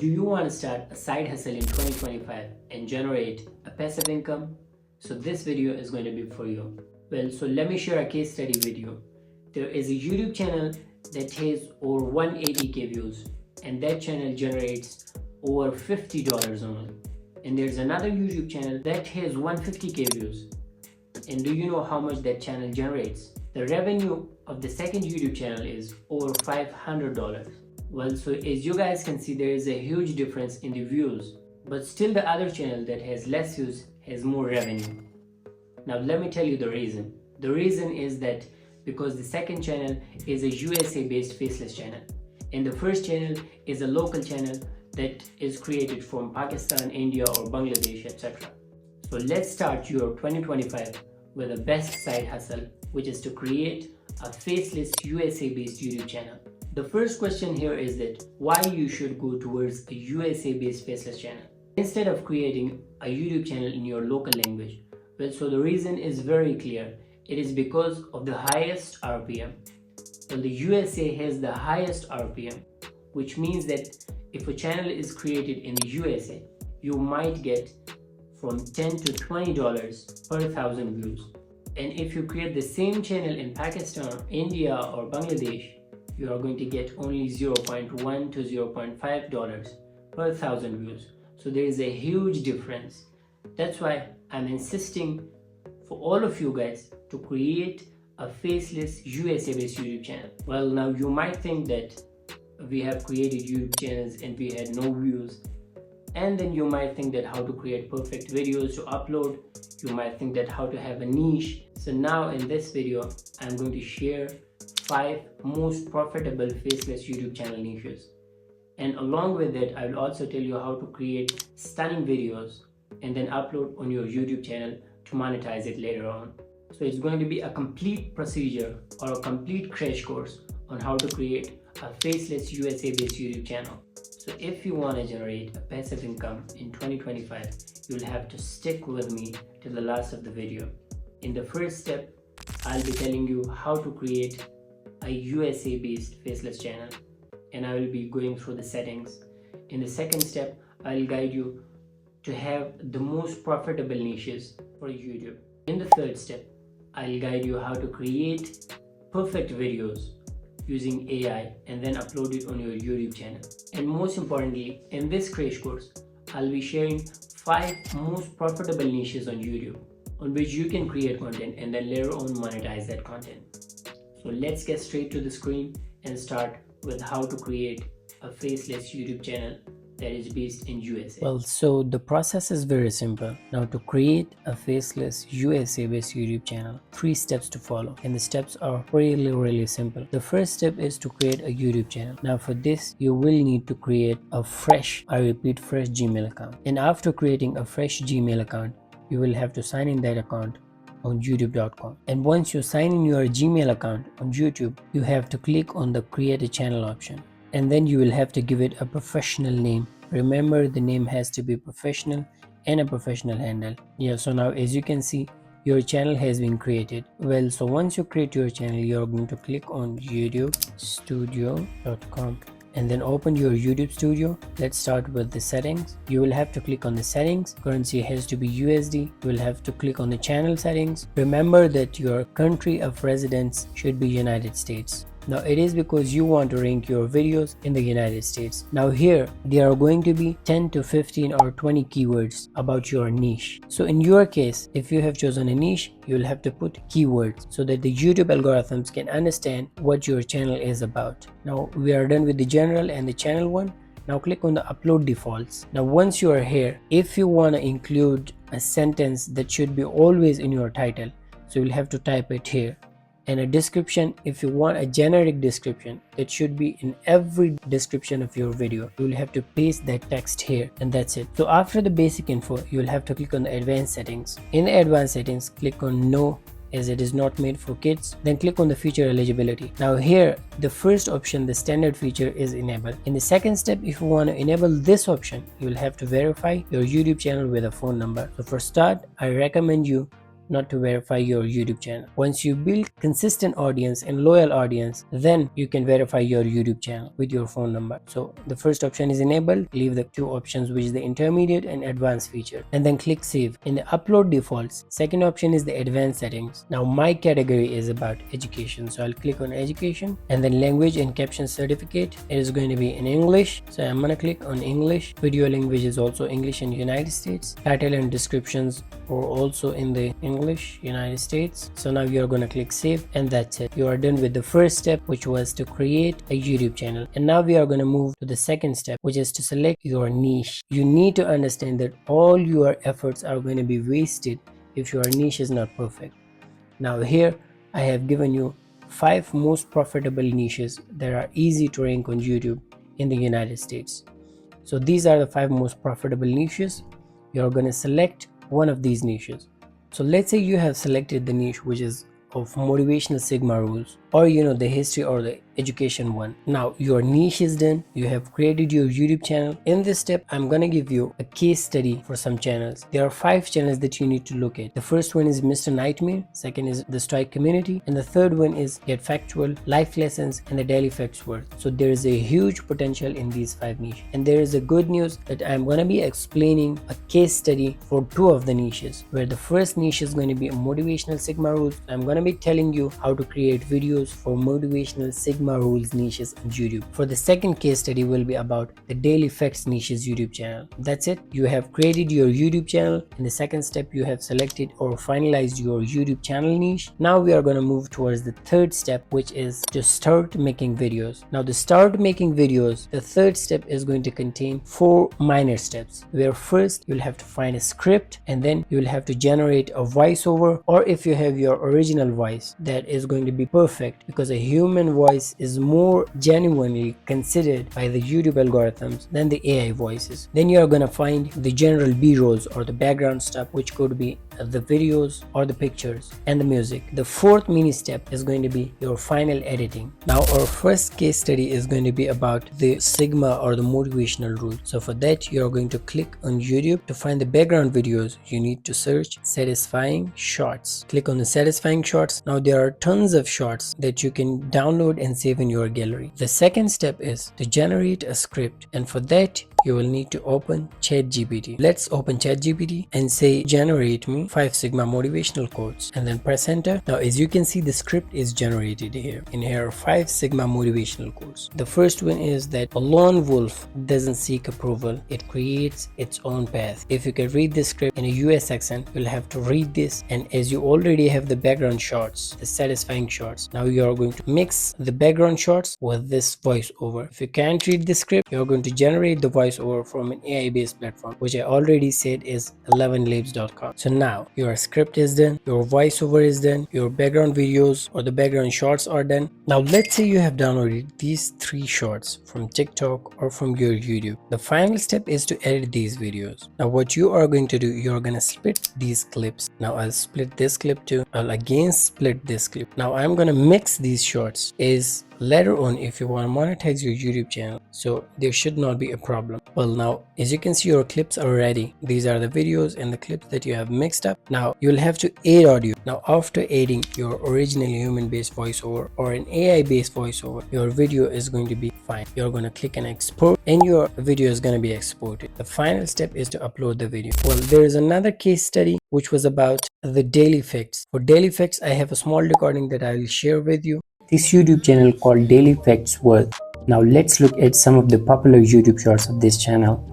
Do you want to start a side hustle in 2025 and generate a passive income? So this video is going to be for you. Well, so let me share a case study video. There is a YouTube channel that has over 180k views and that channel generates over $50 only. And there's another YouTube channel that has 150k views. And do you know how much that channel generates? The revenue of the second YouTube channel is over $500. Well, so as you guys can see, there is a huge difference in the views, but still the other channel that has less views has more revenue. Now let me tell you the reason. The reason is that because the second channel is a USA based faceless channel and the first channel is a local channel that is created from Pakistan, India or Bangladesh, etc. So let's start your 2025 with the best side hustle, which is to create a faceless USA based YouTube channel. The first question here is that why you should go towards a USA based faceless channel instead of creating a YouTube channel in your local language. Well, so the reason is very clear. It is because of the highest RPM. Well, the USA has the highest RPM, which means that if a channel is created in the USA, you might get from $10 to $20 per 1,000 views. And if you create the same channel in Pakistan, India or Bangladesh, you are going to get only $0.1 to $0.5 per 1,000 views. So there is a huge difference. That's why I'm insisting for all of you guys to create a faceless USA based YouTube channel. Well, now you might think that we have created YouTube channels and we had no views, and then you might think that how to create perfect videos to upload. You might think that how to have a niche. So now in this video I'm going to share 5 most profitable faceless YouTube channel niches, and along with that I will also tell you how to create stunning videos and then upload on your YouTube channel to monetize it later on. So it's going to be a complete procedure or a complete crash course on how to create a faceless USA based YouTube channel. So if you want to generate a passive income in 2025, you'll have to stick with me till the last of the video. In the first step, I'll be telling you how to create a USA based faceless channel, and I will be going through the settings. In the second step, I'll guide you to have the most profitable niches for YouTube. In the third step, I'll guide you how to create perfect videos using AI and then upload it on your YouTube channel. And most importantly, in this crash course, I'll be sharing 5 most profitable niches on YouTube on which you can create content and then later on monetize that content. So let's get straight to the screen and start with how to create a faceless YouTube channel that is based in USA. Well, so the process is very simple. Now to create a faceless USA based YouTube channel, 3 steps to follow, and the steps are really simple. The first step is to create a YouTube channel. Now for this you will need to create a fresh, I repeat, fresh Gmail account. And after creating a fresh Gmail account, you will have to sign in that account on youtube.com. And once you sign in your Gmail account on YouTube, you have to click on the create a channel option, and then you will have to give it a professional name. Remember, the name has to be professional and a professional handle. Yeah, so now as you can see, your channel has been created. Well, so once you create your channel, you're going to click on youtubestudio.com and then open your YouTube studio. Let's start with the settings. You will have to click on the settings. Currency has to be USD. You will have to click on the channel settings. Remember that your country of residence should be United States. Now it is because you want to rank your videos in the United States. Now here there are going to be 10 to 15 or 20 keywords about your niche. So in your case, if you have chosen a niche, you'll have to put keywords so that the YouTube algorithms can understand what your channel is about. Now we are done with the general and the channel one. Now click on the upload defaults. Now once you are here, if you want to include a sentence that should be always in your title, so you'll have to type it here. And a description, if you want a generic description that should be in every description of your video, you will have to paste that text here, and that's it. So after the basic info, you will have to click on the advanced settings. In the advanced settings, click on no, as it is not made for kids. Then click on the feature eligibility. Now here the first option, the standard feature, is enabled. In the second step, if you want to enable this option, you will have to verify your YouTube channel with a phone number. So for start, I recommend you not to verify your YouTube channel. Once you build consistent audience and loyal audience, then you can verify your YouTube channel with your phone number. So the first option is enabled. Leave the two options, which is the intermediate and advanced feature, and then click save. In the upload defaults, second option is the advanced settings. Now my category is about education, so I'll click on education, and then language and caption certificate, it is going to be in English, so I'm gonna click on English. Video language is also English in United States. Title and descriptions are also in the English United States. So now you're gonna click save, and that's it. You are done with the first step, which was to create a YouTube channel. And now we are gonna move to the second step, which is to select your niche. You need to understand that all your efforts are going to be wasted if your niche is not perfect. Now here I have given you 5 most profitable niches that are easy to rank on YouTube in the United States. So these are the 5 most profitable niches. You're going to select one of these niches. So let's say you have selected the niche which is of motivational Sigma rules, or the history or the education one. Now your niche is done. You have created your YouTube channel. In this step, I'm gonna give you a case study for some channels. There are 5 channels that you need to look at. The first one is Mr. Nightmare, second is the Stoic Community, and the third one is Get Factual, Life Lessons, and the Daily Facts Worth. So there is a huge potential in these 5 niches, and there is a good news that I'm gonna be explaining a case study for 2 of the niches, where the first niche is going to be a motivational Sigma rules. I'm gonna be telling you how to create videos for motivational Sigma rules niches on YouTube. For the second case study will be about the Daily Facts niches YouTube channel. That's it. You have created your YouTube channel. In the second step, you have selected or finalized your YouTube channel niche. Now we are going to move towards the third step, which is to start making videos. Now the start making videos, the third step is going to contain 4 minor steps, where first you'll have to find a script, and then you'll have to generate a voiceover, or if you have your original voice, that is going to be perfect, because a human voice is more genuinely considered by the YouTube algorithms than the AI voices. Then you are going to find the general B-rolls or the background stuff, which could be the videos or the pictures and the music. The fourth mini step is going to be your final editing. Now our first case study is going to be about the Sigma or the motivational rule. So for that, you are going to click on YouTube. To find the background videos, you need to search satisfying shorts. Click on the satisfying shorts. Now there are tons of shorts that you can download and save in your gallery. The second step is to generate a script, and for that you will need to open ChatGPT. Let's open ChatGPT and say generate me 5 Sigma motivational quotes, and then press enter. Now as you can see, the script is generated here. In here are 5 Sigma motivational quotes. The first one is that a lone wolf doesn't seek approval, it creates its own path. If you can read this script in a US accent, you'll have to read this, and as you already have the background shots, the satisfying shots, now you are going to mix the background shots with this voiceover. If you can't read the script, you're going to generate the voiceover from an AI based platform, which I already said is 11labs.com. So now your script is done, your voiceover is done, your background videos or the background shots are done. Now let's say you have downloaded these 3 shots from TikTok or from your YouTube. The final step is to edit these videos. Now what you are going to do, you're going to split these clips. Now I'll split this clip too. I'll again split this clip. Now I'm going to mix these shots. Is later on, if you want to monetize your YouTube channel, so there should not be a problem. Well, now as you can see, your clips are ready. These are the videos and the clips that you have mixed up. Now you'll have to add audio. Now after adding your original human based voiceover or an AI based voiceover, your video is going to be fine. You're going to click on export, and your video is going to be exported. The final step is to upload the video. Well, there is another case study which was about the Daily Facts. For Daily Facts, I have a small recording that I will share with you. This YouTube channel called Daily Facts Worth. Now let's look at some of the popular YouTube shorts of this channel.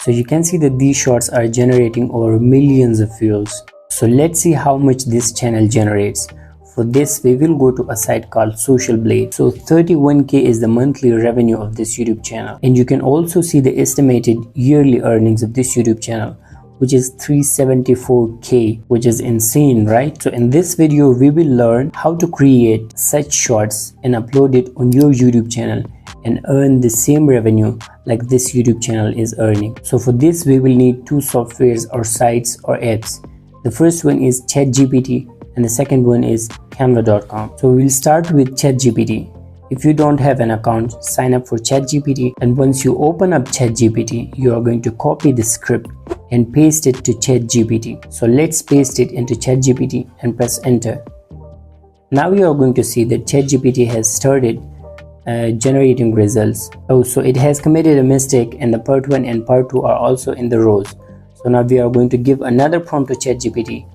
So you can see that these shorts are generating over millions of views. So let's see how much this channel generates. For this, we will go to a site called Social Blade. So 31k is the monthly revenue of this YouTube channel. And you can also see the estimated yearly earnings of this YouTube channel, which is 374k, which is insane, right? So in this video, we will learn how to create such shorts and upload it on your YouTube channel and earn the same revenue like this YouTube channel is earning. So for this, we will need 2 softwares or sites or apps. The first one is ChatGPT and the second one is Canva.com. So we'll start with ChatGPT. if you don't have an account, sign up for ChatGPT, and once you open up ChatGPT, you are going to copy the script and paste it to ChatGPT. So let's paste it into ChatGPT and press enter. Now you are going to see that ChatGPT has started generating results. Oh, so it has committed a mistake, and the part 1 and part 2 are also in the rows. So now we are going to give another prompt to ChatGPT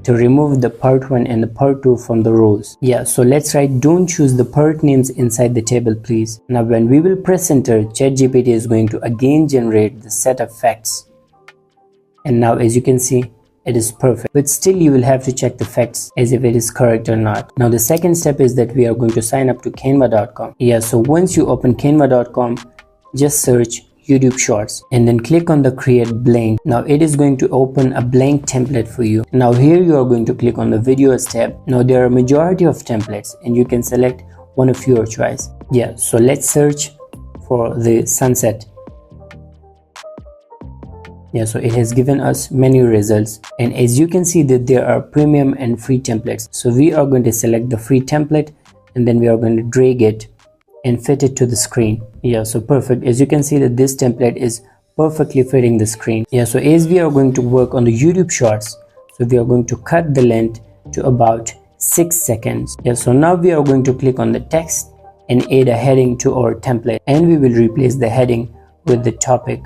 to remove the part 1 and the part 2 from the rows. Yeah, so let's write, don't choose the part names inside the table, please. Now when we will press enter, ChatGPT is going to again generate the set of facts. And now as you can see, it is perfect, but still you will have to check the facts as if it is correct or not. Now the second step is that we are going to sign up to canva.com. Yeah, so once you open canva.com, just search YouTube Shorts and then click on the create blank. Now it is going to open a blank template for you. Now here you are going to click on the videos tab. Now there are a majority of templates and you can select one of your choice. Yeah, so let's search for the sunset. Yeah, so it has given us many results, and as you can see that there are premium and free templates. So we are going to select the free template and then we are going to drag it and fit it to the screen. Yeah, so perfect. As you can see that this template is perfectly fitting the screen. Yeah, so as we are going to work on the YouTube Shorts, so we are going to cut the length to about 6 seconds. Yeah, so now we are going to click on the text and add a heading to our template, and we will replace the heading with the topic,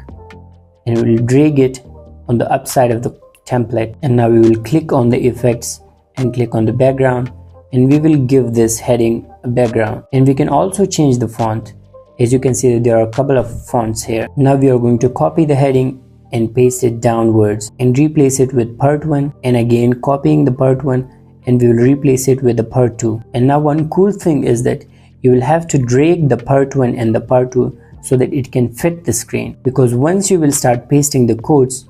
and we will drag it on the upside of the template. And now we will click on the effects and click on the background, and we will give this heading a background, and we can also change the font. As you can see that there are a couple of fonts here. Now we are going to copy the heading and paste it downwards and replace it with part 1, and again copying the part 1 and we will replace it with the part 2. And now one cool thing is that you will have to drag the part 1 and the part 2 so that it can fit the screen, because once you will start pasting the quotes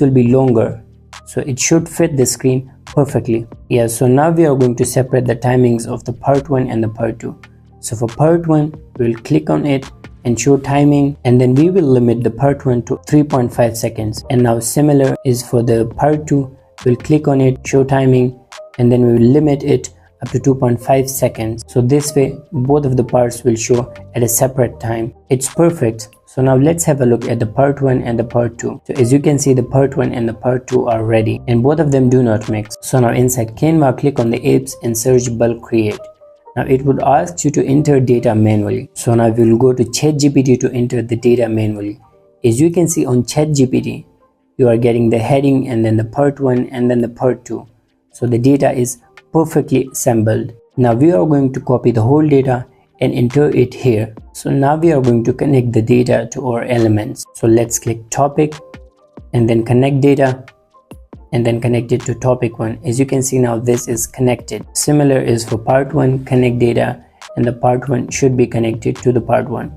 will be longer, so it should fit the screen perfectly. Yeah, so now we are going to separate the timings of the part 1 and the part 2. So for part 1, we will click on it and show timing, and then we will limit the part 1 to 3.5 seconds. And now similar is for the part 2, we'll click on it, show timing, and then we will limit it up to 2.5 seconds. So this way both of the parts will show at a separate time. It's perfect. So now let's have a look at the part 1 and the part 2. So as you can see, the part 1 and the part 2 are ready, and both of them do not mix. So now inside Canva, click on the apps and search bulk create. Now it would ask you to enter data manually. So now we will go to ChatGPT to enter the data manually. As you can see on ChatGPT, you are getting the heading and then the part 1 and then the part 2. So the data is perfectly assembled. Now we are going to copy the whole data and enter it here. So now we are going to connect the data to our elements. So let's click topic and then connect data, and then connect it to topic 1. As you can see now this is connected. Similar is for part 1, connect data, and the part 1 should be connected to the part 1.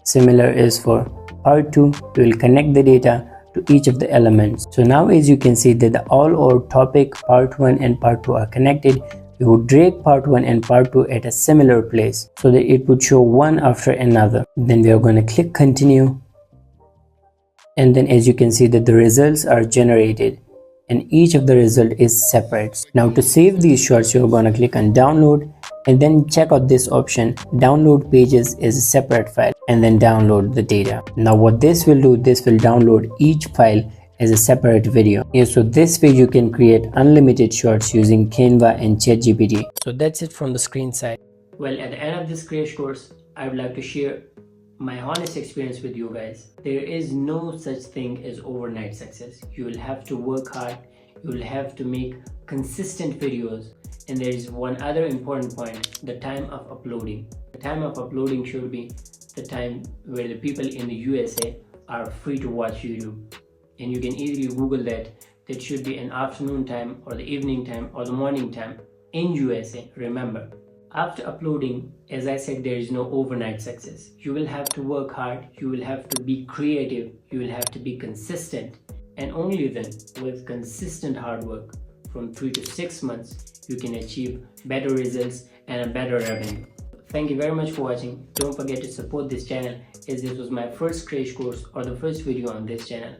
Similar is for part 2, we will connect the data to each of the elements. So now as you can see that all our topic, part 1 and part 2 are connected, we would drag part 1 and part 2 at a similar place so that it would show one after another. Then we are going to click continue, and then as you can see that the results are generated and each of the result is separate. Now to save these shorts, you're going to click on download and then check out this option, download pages as a separate file, and then download the data. Now what this will do, this will download each file as a separate video. Yeah, so this way you can create unlimited shorts using Canva and ChatGPT. So that's it from the screen side. Well, at the end of this crash course, I would like to share my honest experience with you guys. There is no such thing as overnight success. You will have to work hard, you will have to make consistent videos, and there is one other important point, the time of uploading. The time of uploading should be the time where the people in the USA are free to watch YouTube, and you can easily Google that should be an afternoon time or the evening time or the morning time in USA. Remember, after uploading, as I said, there is no overnight success. You will have to work hard, you will have to be creative, you will have to be consistent, and only then, with consistent hard work, from 3 to 6 months, you can achieve better results and a better revenue. Thank you very much for watching. Don't forget to support this channel, as this was my first crash course or the first video on this channel.